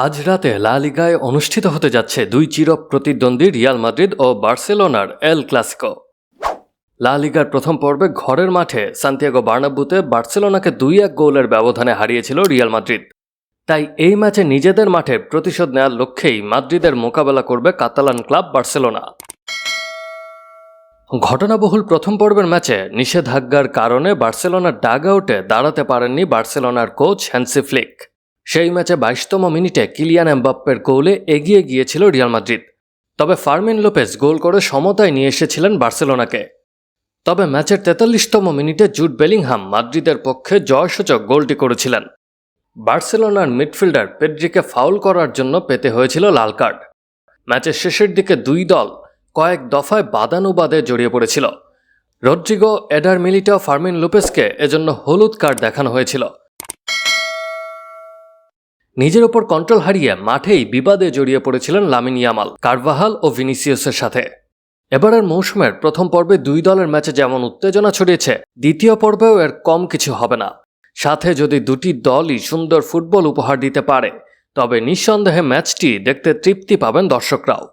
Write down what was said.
আজ রাতে লা লিগায় অনুষ্ঠিত হতে যাচ্ছে দুই চির প্রতিদ্বন্দ্বী রিয়াল মাদ্রিদ ও বার্সেলোনার এল ক্লাসিকো। লা লিগার প্রথম পর্বে ঘরের মাঠে সান্তিয়াগো বার্নাব্যুতে বার্সেলোনাকে 2-1 গোলের ব্যবধানে হারিয়েছিল রিয়াল মাদ্রিদ। তাই এই ম্যাচে নিজেদের মাঠে প্রতিশোধ নেওয়ার লক্ষ্যেই মাদ্রিদের মোকাবেলা করবে কাতালান ক্লাব বার্সেলোনা। ঘটনাবহুল প্রথম পর্বের ম্যাচে নিষেধাজ্ঞার কারণে বার্সেলোনার ডাগআউটে দাঁড়াতে পারেননি বার্সেলোনার কোচ হ্যান্সি ফ্লিক। সেই ম্যাচে 22তম মিনিটে কিলিয়ান এমবাপ্পের গোলে এগিয়ে গিয়েছিল রিয়াল মাদ্রিদ। তবে ফার্মিন লোপেজ গোল করে সমতায় নিয়ে এসেছিলেন বার্সেলোনাকে। তবে ম্যাচের 43তম মিনিটে জুড বেলিংহাম মাদ্রিদের পক্ষে জয়সূচক গোলটি করেছিলেন। বার্সেলোনার মিডফিল্ডার পেড্রিকে ফাউল করার জন্য পেতে হয়েছিল লাল কার্ড। ম্যাচের শেষের দিকে দুই দল কয়েক দফায় বাদানুবাদে জড়িয়ে পড়েছিল। রদ্রিগো, এডার মিলিটাও, ফার্মিন লোপেজকে এজন্য হলুদ কার্ড দেখানো হয়েছিল। নিজের ওপর কন্ট্রোল হারিয়ে মাঠেই বিবাদে জড়িয়ে পড়েছিলেন লামিন ইয়ামাল, কারভাহাল ও ভিনিসিয়াসের সাথে। এবারের মৌসুমের প্রথম পর্বে দুই দলের ম্যাচে যেমন উত্তেজনা ছড়িয়েছে, দ্বিতীয় পর্বেও এর কম কিছু হবে না। সাথে যদি দুটি দলই সুন্দর ফুটবল উপহার দিতে পারে, তবে নিঃসন্দেহে ম্যাচটি দেখতে তৃপ্তি পাবেন দর্শকরাও।